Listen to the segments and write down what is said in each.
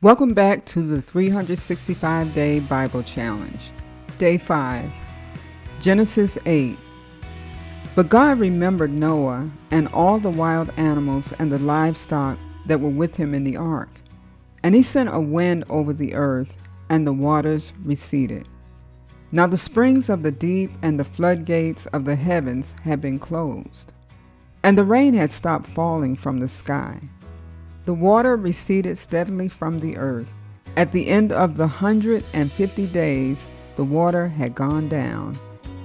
Welcome back to the 365-Day Bible Challenge. Day 5, Genesis 8. But God remembered Noah and all the wild animals and the livestock that were with him in the ark. And he sent a wind over the earth, and the waters receded. Now the springs of the deep and the floodgates of the heavens had been closed, and the rain had stopped falling from the sky. The water receded steadily from the earth. At the end of the 150 days, the water had gone down.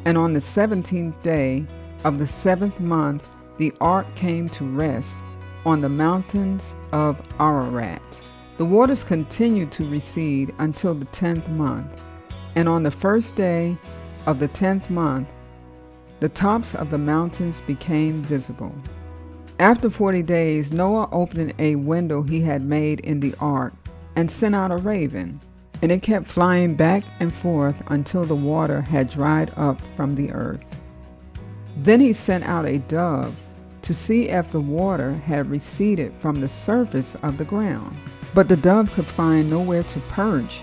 And on the 17th day of the 7th month, the ark came to rest on the mountains of Ararat. The waters continued to recede until the 10th month. And on the first day of the 10th month, the tops of the mountains became visible. After 40 days, Noah opened a window he had made in the ark and sent out a raven, and it kept flying back and forth until the water had dried up from the earth. Then he sent out a dove to see if the water had receded from the surface of the ground. But the dove could find nowhere to perch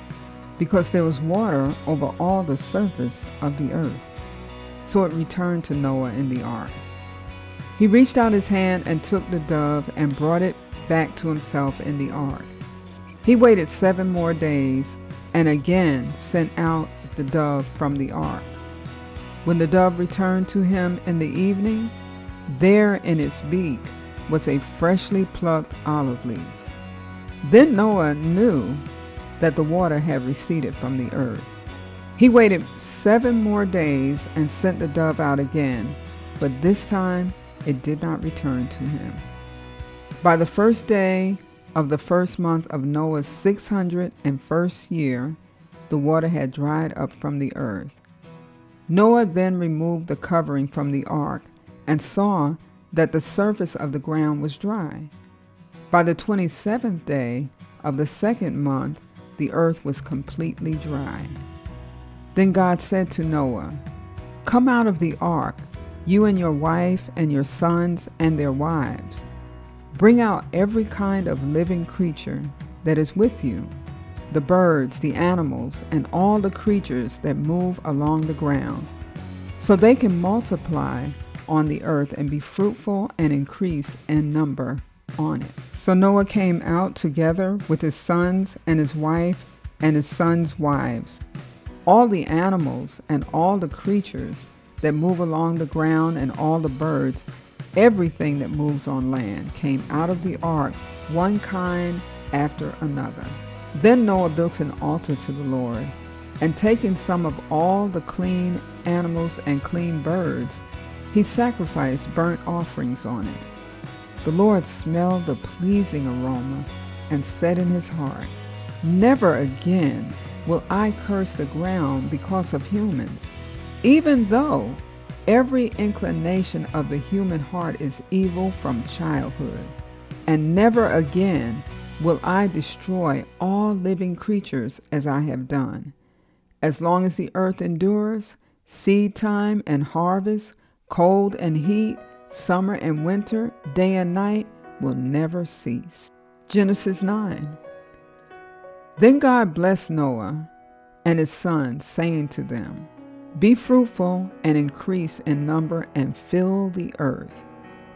because there was water over all the surface of the earth. So it returned to Noah in the ark. He reached out his hand and took the dove and brought it back to himself in the ark. He waited 7 more days and again sent out the dove from the ark. When the dove returned to him in the evening, there in its beak was a freshly plucked olive leaf. Then Noah knew that the water had receded from the earth. He waited 7 more days and sent the dove out again, but this time it did not return to him. By the first day of the first month of Noah's 601st year, the water had dried up from the earth. Noah then removed the covering from the ark and saw that the surface of the ground was dry. By the 27th day of the 2nd month, the earth was completely dry. Then God said to Noah, "Come out of the ark, you and your wife and your sons and their wives. Bring out every kind of living creature that is with you, the birds, the animals, and all the creatures that move along the ground, so they can multiply on the earth and be fruitful and increase in number on it." So Noah came out together with his sons and his wife and his sons' wives. All the animals and all the creatures that move along the ground and all the birds, everything that moves on land, came out of the ark, one kind after another. Then Noah built an altar to the Lord, and taking some of all the clean animals and clean birds, he sacrificed burnt offerings on it. The Lord smelled the pleasing aroma and said in his heart, "Never again will I curse the ground because of humans. Even though every inclination of the human heart is evil from childhood, and never again will I destroy all living creatures as I have done. As long as the earth endures, seed time and harvest, cold and heat, summer and winter, day and night will never cease." Genesis 9. Then God blessed Noah and his sons, saying to them, "Be fruitful and increase in number and fill the earth.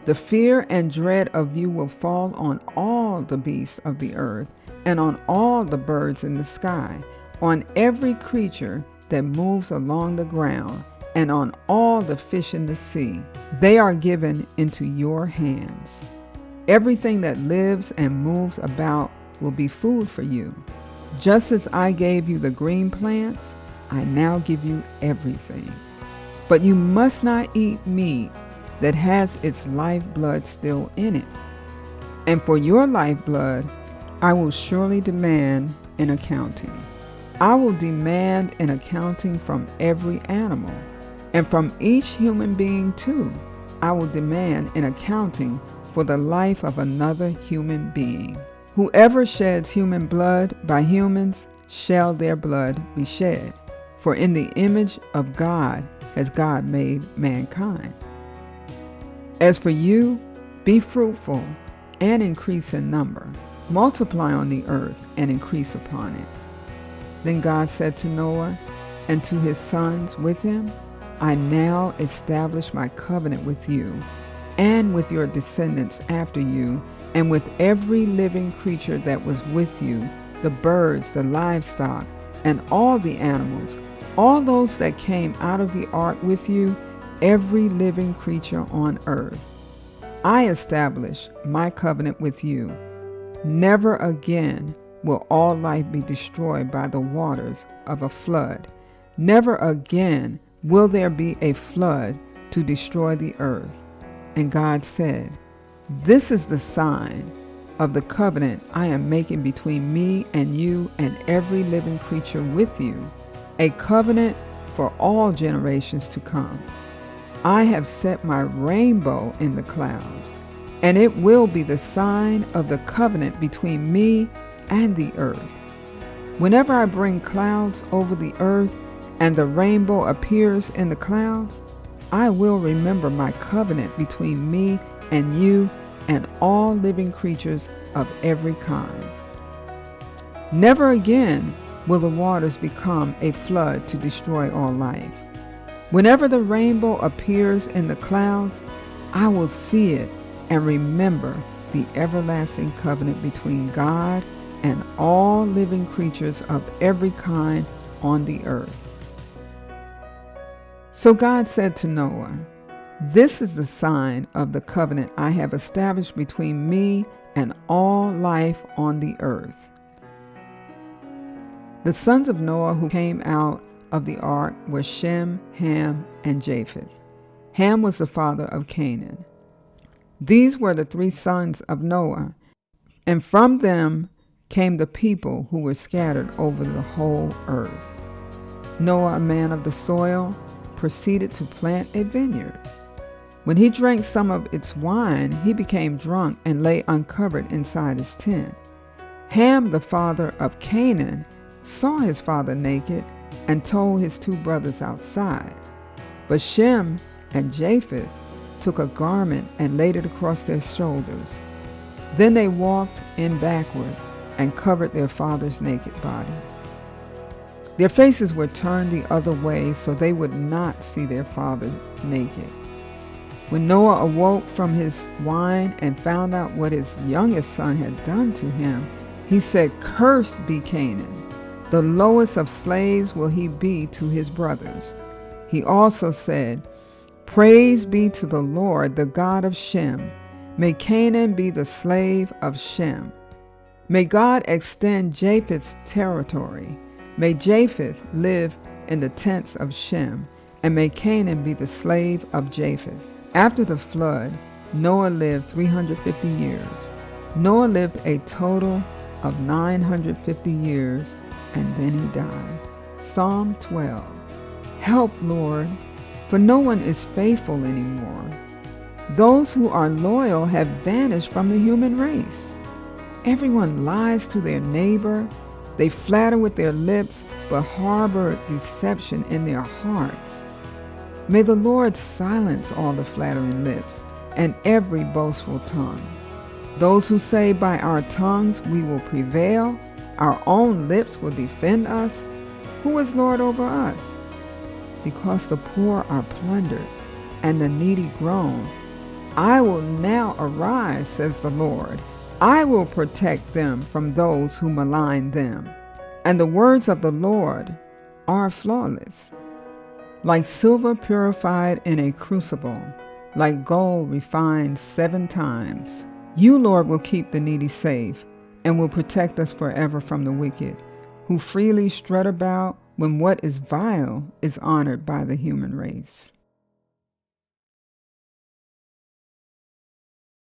The fear and dread of you will fall on all the beasts of the earth and on all the birds in the sky, on every creature that moves along the ground, and on all the fish in the sea. They are given into your hands. Everything that lives and moves about will be food for you. Just as I gave you the green plants, I now give you everything. But you must not eat meat that has its lifeblood still in it. And for your lifeblood, I will surely demand an accounting. I will demand an accounting from every animal, and from each human being too. I will demand an accounting for the life of another human being. Whoever sheds human blood by humans shall their blood be shed. For in the image of God has God made mankind. As for you, be fruitful and increase in number. multiply on the earth and increase upon it. Then God said to Noah and to his sons with him, I now establish my covenant with you and with your descendants after you, and with every living creature that was with you, the birds, the livestock, and all the animals, all those that came out of the ark with you, every living creature on earth. I establish my covenant with you. Never again will all life be destroyed by the waters of a flood. Never again will there be a flood to destroy the earth. And God said, This is the sign of the covenant I am making between me and you and every living creature with you, a covenant for all generations to come. I have set my rainbow in the clouds, and it will be the sign of the covenant between me and the earth. Whenever I bring clouds over the earth and the rainbow appears in the clouds, I will remember my covenant between me and you and all living creatures of every kind. Never again will the waters become a flood to destroy all life. Whenever the rainbow appears in the clouds, I will see it and remember the everlasting covenant between God and all living creatures of every kind on the earth. So God said to Noah, This is the sign of the covenant I have established between me and all life on the earth. The sons of Noah who came out of the ark were Shem, Ham, and Japheth. Ham was the father of Canaan. These were the three sons of Noah, and from them came the people who were scattered over the whole earth. Noah, a man of the soil, proceeded to plant a vineyard. When he drank some of its wine, he became drunk and lay uncovered inside his tent. Ham, the father of Canaan, saw his father naked and told his two brothers outside. But Shem and Japheth took a garment and laid it across their shoulders. Then they walked in backward and covered their father's naked body. Their faces were turned the other way so they would not see their father naked. When Noah awoke from his wine and found out what his youngest son had done to him, he said, Cursed be Canaan. The lowest of slaves will he be to his brothers. He also said, Praise be to the Lord, the God of Shem. May Canaan be the slave of Shem. May God extend Japheth's territory. May Japheth live in the tents of Shem, and may Canaan be the slave of Japheth. After the flood, Noah lived 350 years. Noah lived a total of 950 years, and then he died. Psalm 12. Help, Lord, for no one is faithful anymore. Those who are loyal have vanished from the human race. Everyone lies to their neighbor. They flatter with their lips, but harbor deception in their hearts. May the Lord silence all the flattering lips and every boastful tongue. Those who say by our tongues we will prevail, our own lips will defend us. Who is Lord over us? Because the poor are plundered and the needy groan. I will now arise, says the Lord. I will protect them from those who malign them. And the words of the Lord are flawless, like silver purified in a crucible, like gold refined 7 times. You, Lord, will keep the needy safe and will protect us forever from the wicked, who freely strut about when what is vile is honored by the human race.